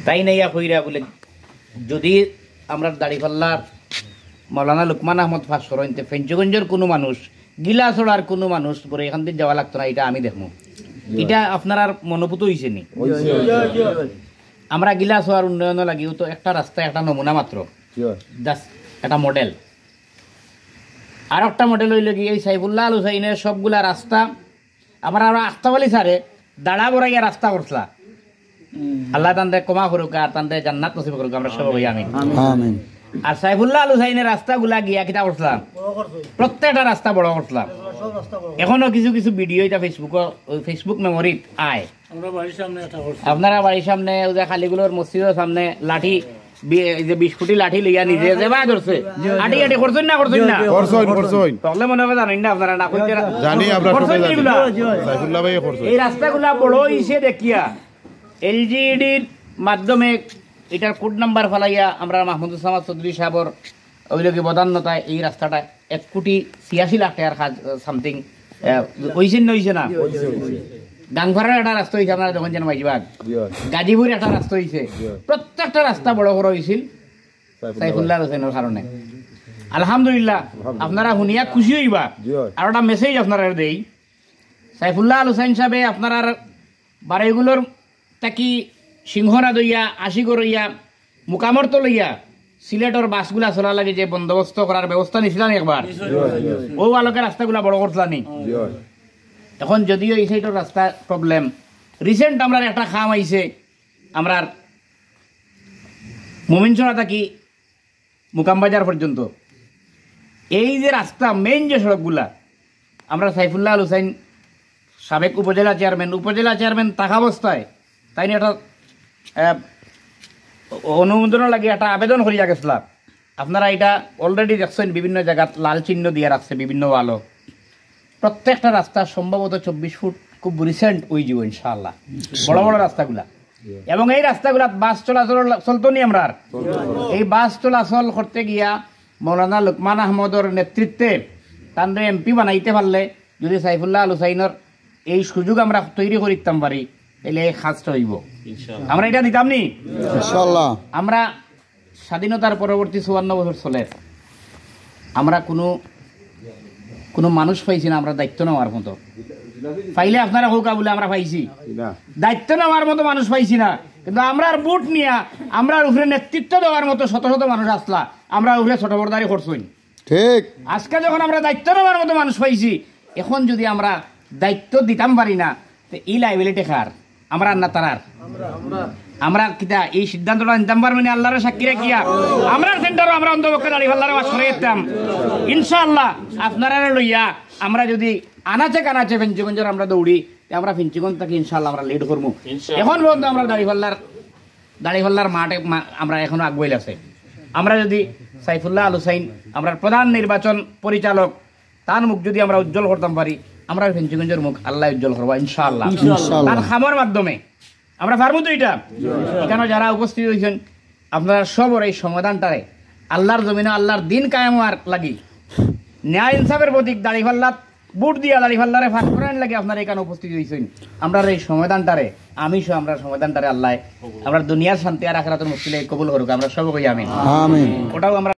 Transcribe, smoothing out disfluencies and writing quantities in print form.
তাই নাইয়া কইরা বলে যদি আমরা দাড়িপাল্লার মৌলানা লুকমান আহমদ ফাঁসরইতে ফেঞ্চগঞ্জের কোনো মানুষ গিলাছড়ার কোনো মানুষ করে এখান থেকে যাওয়া লাগতো না, এটা আমি দেখবো। এটা আপনার আর মনোভূত হয়েছে নি? আমরা গিলাছড়ার উন্নয়ন লাগিও তো একটা রাস্তা, একটা নমুনা মাত্র, জাস্ট একটা মডেল। আর একটা মডেল হইল কি এই সাইফুল্লাহ আল হুসাইনের সবগুলা রাস্তা আমরা আখতাবালি সারে দাঁড়া বড়াইয়া রাস্তা করছিলা। আল্লাহ তান্তে ক্ষমা করুক আর তান্তে জান্নাত নসিব করুক, আমরা সবাই আমিন। আর সাইফুল্লাহ আল হুসাইনের রাস্তাগুলা গিয়া কিতা করছিলাম, প্রত্যেকটা রাস্তা বড় করছিলাম। এখনো কিছু কিছু ভিডিও এটা ফেসবুক মেমোরিত আয়। আপনারা বাড়ির সামনে খালিগুলোর মসজিদের সামনে লাঠি যে 20 ফুটি লাঠি লইয়া নিজে যে বা ধরছে আটি আটি করছেন না? করছেন না? করছেন। তাহলে মনে হবে জানেন না আপনারা, না কইতে জানি আমরা সবাই জানি সাইফুল্লাহ ভাই করছেন। এই রাস্তাগুলা বড় হইছে দেখিয়া এলজিডির মাধ্যমে এটার কোড নাম্বার ফলাইয়া আমরা মাহমুদুল সামাদ চৌধুরী সাহেবর ওইলোকে বদান্যতায় এই রাস্তাটা 1,86,00,000 টাকার কাজ সামথিং হইছে না? হইছে না? গাংফারার একটা রাস্তা হয়েছে আপনারা যখন যেন মাইজবাগ, গাজীপুর একটা রাস্তা হয়েছে, প্রত্যেকটা রাস্তা বড় বড় হয়েছিল সাইফুল্লাহ হোসেনের কারণে। আলহামদুলিল্লাহ আপনারা শুনিয়া খুশি হইবা। আর একটা মেসেজ আপনারা দেই, সাইফুল্লাহ আল হুসাইন সাহেবে আপনার বাড়িগুলোর তাকি সিংহনা দইয়া আশিগড় হইয়া মোকামর্ত লইয়া সিলেটর বাসগুলা চলা লাগে যে বন্দোবস্ত করার ব্যবস্থা নিছিলেন একবার, ও আলোকে রাস্তাগুলা বড় করছিলানি। এখন যদিও এই সাইডের রাস্তা প্রবলেম, রিসেন্ট আমরা একটা খাম আইছে আমরা মোমিনছড়া থাকি মুকামবাজার পর্যন্ত, এই যে রাস্তা মেইন যে সড়কগুলা আমরা সাইফুল্লাহ আল হুসাইন সাবেক উপজেলা চেয়ারম্যান থাকা অবস্থায় তাই নিয়ে একটা অনুমোদনের লাগে একটা আবেদন করিয়া গেছিলাম। আপনারা এটা অলরেডি দেখছেন বিভিন্ন জায়গায় লাল চিহ্ন দিয়ে রাখছে বিভিন্ন আলো। প্রত্যেকটা রাস্তা সম্ভবত 24 ফুট খুব রিসেন্ট ওই যাব ইনশাআল্লাহ, বড় বড় রাস্তাগুলা। এবং এই রাস্তাগুলা বাস চলাচল চলতো নি আমরা, এই বাস চলাচল করতে গিয়া মৌলানা লুকমান আহমদর নেতৃত্বে তাদের এমপি বানাইতে পারলে যদি সাইফুল্লাহ আল হুসাইনের এই সুযোগ আমরা তৈরি করিতাম পারি তাহলে এই কাজটা হইব। আমরা এটা দিতাম নি ইনশাআল্লাহ। আমরা স্বাধীনতার পরবর্তী 54 বছর চলে আমরা কোনো মানুষ পাইছি না আমরা দায়িত্ব নেওয়ার মতো। পাইলে আপনারা হোকা বলে আমরা পাইছি, দায়িত্ব নেওয়ার মতো মানুষ পাইছি না। কিন্তু আমরা বুট নিয়া আমরা উপরে নেতৃত্ব দেওয়ার মতো শত শত মানুষ আসলা, আমরা উপরে ছোট বড়দারি করছই ঠিক। আজকে যখন আমরা দায়িত্ব নেওয়ার মতো মানুষ পাইছি, এখন যদি আমরা দায়িত্ব দিতাম পারি না তো এই লাইবিলিটি কার? আমরা না তারার? আমরা কিতা এই সিদ্ধান্তটা নিতাম পারবো না? আল্লাহর সাক্ষী রাখিয়া আমরা সেন্টারও আমরা অন্তপক্ষে দাঁড়িয়ে সরিয়ে দিতাম ইনশাআল্লাহ। আপনারা লইয়া আমরা যদি আনাচে কানাচে ফেঞ্চিগঞ্জের আমরা দৌড়ি, আমরা ফেঞ্চিগঞ্জ থাকি ইনশাআল্লাহ আমরা লিড করবো। এখন পর্যন্ত আমরা দাড়িপাল্লার মাঠে আমরা এখনো আগুয়াইল আছে। আমরা যদি সাইফুল্লাহ আল হুসাইন আমরা প্রধান নির্বাচন পরিচালক, তার মুখ যদি আমরা উজ্জ্বল করতাম পারি, আমরা ফেঞ্চিগঞ্জের মুখ আল্লাহ উজ্জ্বল করবো ইনশাআল্লাহ। তার খামার মাধ্যমে আমরা পারবো তো এটা। এখানে যারা উপস্থিত হয়েছেন আপনারা সবর এই সমাধানটারে আল্লাহর জমিনে আল্লাহর দিন কায়েম হওয়ার লাগি ন্যায় ইনসাফের প্রতীক দাড়িপাল্লা বুট দিয়া দাড়িপাল্লারে ফাঁস করার লাগে আপনারা এখানে উপস্থিত হয়েছেন। আমরা এই সমাধানটারে আমরা সমাধানটারে আল্লাহ আমরা দুনিয়ার শান্তি আর আখিরাতের মুক্তিলে কবুল করুক, আমরা সব কই আমিন। ওটাও আমরা